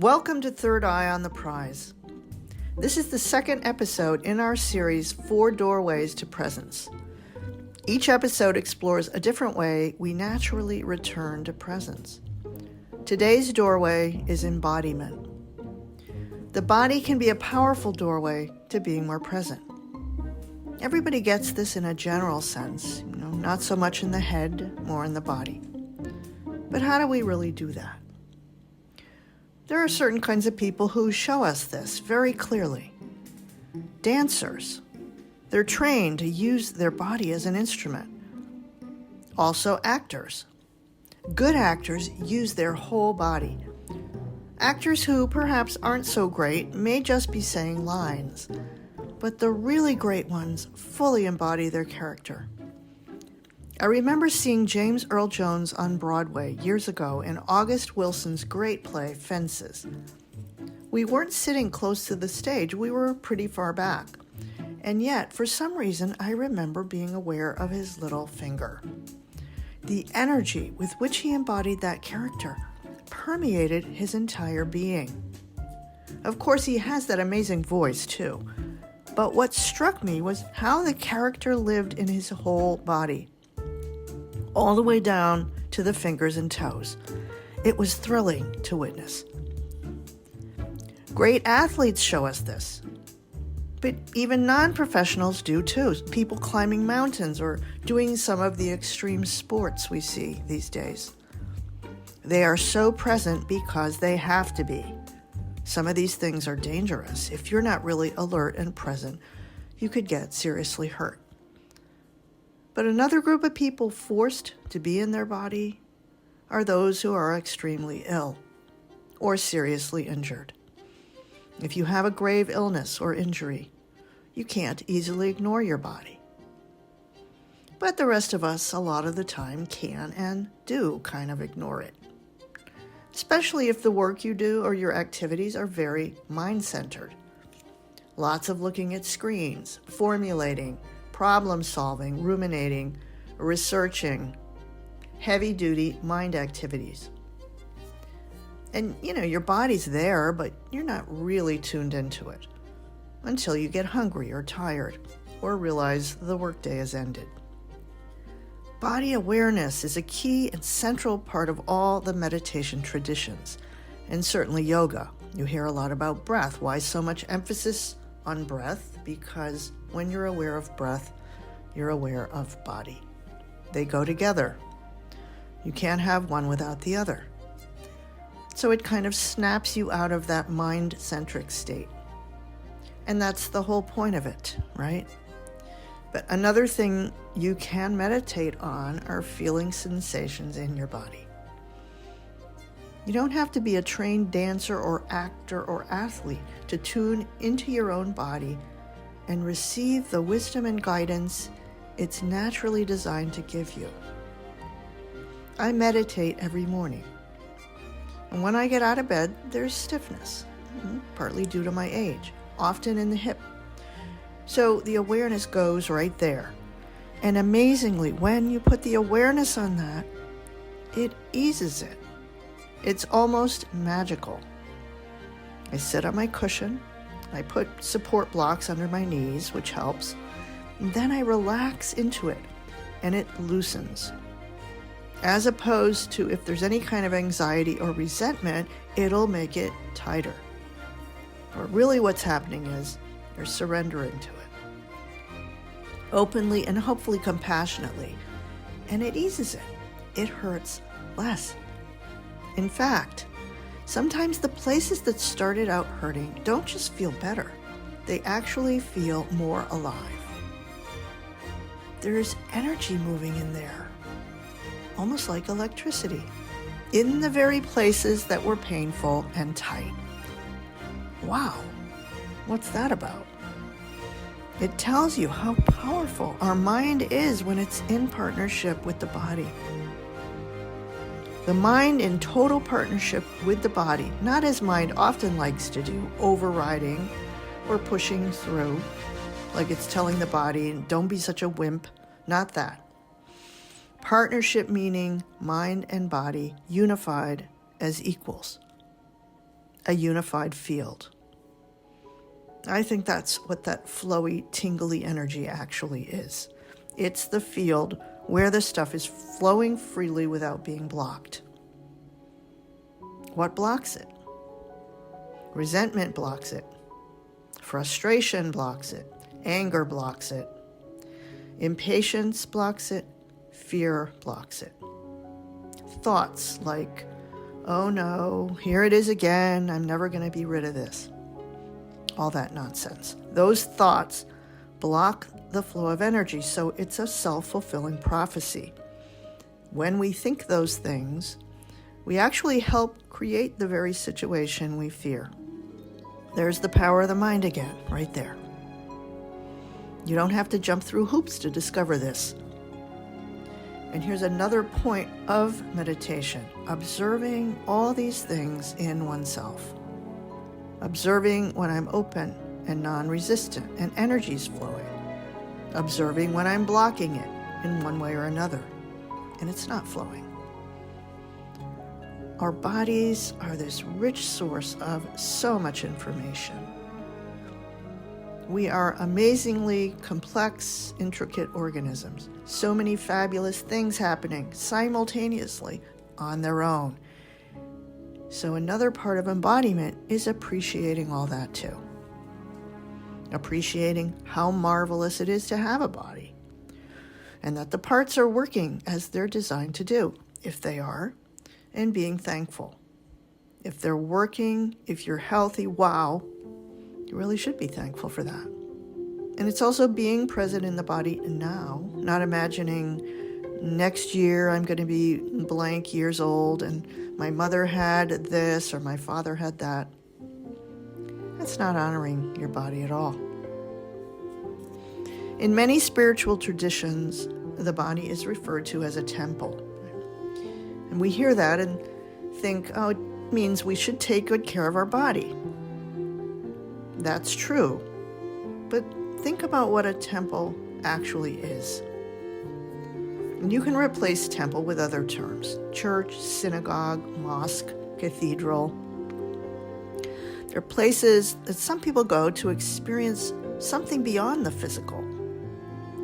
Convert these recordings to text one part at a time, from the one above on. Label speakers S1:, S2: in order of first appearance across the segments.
S1: Welcome to Third Eye on the Prize. This is the second episode in our series, 4 Doorways to Presence. Each episode explores a different way we naturally return to presence. Today's doorway is embodiment. The body can be a powerful doorway to being more present. Everybody gets this in a general sense, not so much in the head, more in the body. But how do we really do that? There are certain kinds of people who show us this very clearly. Dancers. They're trained to use their body as an instrument. Also actors. Good actors use their whole body. Actors who perhaps aren't so great may just be saying lines, but the really great ones fully embody their character. I remember seeing James Earl Jones on Broadway years ago in August Wilson's great play, Fences. We weren't sitting close to the stage, we were pretty far back. And yet, for some reason, I remember being aware of his little finger. The energy with which he embodied that character permeated his entire being. Of course, he has that amazing voice, too. But what struck me was how the character lived in his whole body, all the way down to the fingers and toes. It was thrilling to witness. Great athletes show us this. But even non-professionals do too. People climbing mountains or doing some of the extreme sports we see these days. They are so present because they have to be. Some of these things are dangerous. If you're not really alert and present, you could get seriously hurt. But another group of people forced to be in their body are those who are extremely ill or seriously injured. If you have a grave illness or injury, you can't easily ignore your body. But the rest of us, a lot of the time, can and do kind of ignore it. Especially if the work you do or your activities are very mind-centered. Lots of looking at screens, formulating, problem-solving, ruminating, researching, heavy-duty mind activities. And, your body's there, but you're not really tuned into it until you get hungry or tired or realize the workday has ended. Body awareness is a key and central part of all the meditation traditions, and certainly yoga. You hear a lot about breath. Why so much emphasis on breath? Because when you're aware of breath, you're aware of body. They go together. You can't have one without the other. So it kind of snaps you out of that mind-centric state. And that's the whole point of it, right? But another thing you can meditate on are feeling sensations in your body. You don't have to be a trained dancer or actor or athlete to tune into your own body and receive the wisdom and guidance it's naturally designed to give you. I meditate every morning. And when I get out of bed, there's stiffness, partly due to my age, often in the hip. So the awareness goes right there. And amazingly, when you put the awareness on that, it eases it. It's almost magical. I sit on my cushion. I put support blocks under my knees, which helps. And then I relax into it, and it loosens. As opposed to if there's any kind of anxiety or resentment, it'll make it tighter. But really what's happening is you're surrendering to it. Openly and hopefully compassionately. And it eases it. It hurts less. In fact, sometimes the places that started out hurting don't just feel better. They actually feel more alive. There's energy moving in there, almost like electricity, in the very places that were painful and tight. Wow, what's that about? It tells you how powerful our mind is when it's in partnership with the body. The mind in total partnership with the body, not as mind often likes to do, overriding or pushing through, like it's telling the body, don't be such a wimp, not that. Partnership meaning mind and body unified as equals. a unified field. I think that's what that flowy, tingly energy actually is. It's the field where the stuff is flowing freely without being blocked. What blocks it? Resentment blocks it. Frustration blocks it. Anger blocks it. Impatience blocks it. Fear blocks it. Thoughts like, oh no, here it is again, I'm never going to be rid of this. All that nonsense. Those thoughts block the flow of energy, so it's a self-fulfilling prophecy. When we think those things, we actually help create the very situation we fear. There's the power of the mind again, right there. You don't have to jump through hoops to discover this. And here's another point of meditation, observing all these things in oneself. Observing when I'm open and non-resistant and energy's flowing. Observing when I'm blocking it in one way or another and it's not flowing. Our bodies are this rich source of so much information. We are amazingly complex, intricate organisms. So many fabulous things happening simultaneously on their own. So another part of embodiment is appreciating all that too. Appreciating how marvelous it is to have a body, and that the parts are working as they're designed to do, if they are, and being thankful. If they're working, if you're healthy, wow, you really should be thankful for that. And it's also being present in the body now, not imagining next year I'm going to be blank years old and my mother had this or my father had that. That's not honoring your body at all. In many spiritual traditions, the body is referred to as a temple. And we hear that and think, oh, it means we should take good care of our body. That's true. But think about what a temple actually is. And you can replace temple with other terms: church, synagogue, mosque, cathedral. They're places that some people go to experience something beyond the physical.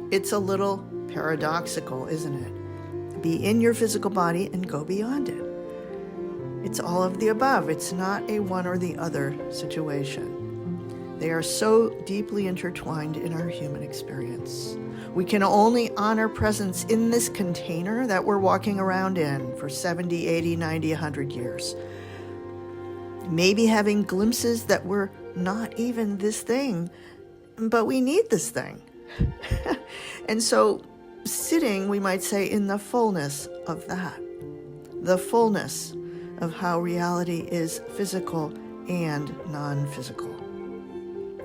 S1: It's a little paradoxical, isn't it? Be in your physical body and go beyond it. It's all of the above. It's not a one or the other situation. They are so deeply intertwined in our human experience. We can only honor presence in this container that we're walking around in for 70, 80, 90, 100 years. Maybe having glimpses that we're not even this thing, but we need this thing. And so sitting, we might say, in the fullness of that, the fullness of how reality is physical and non-physical.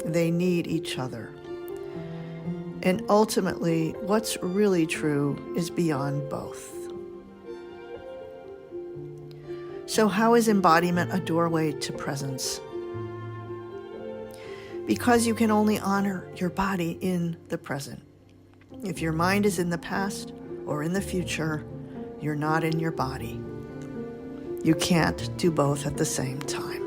S1: They need each other. And ultimately, what's really true is beyond both. So how is embodiment a doorway to presence? Because you can only honor your body in the present. If your mind is in the past or in the future, you're not in your body. You can't do both at the same time.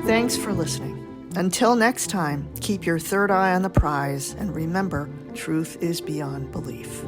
S1: Thanks for listening. Until next time, keep your third eye on the prize and remember, truth is beyond belief.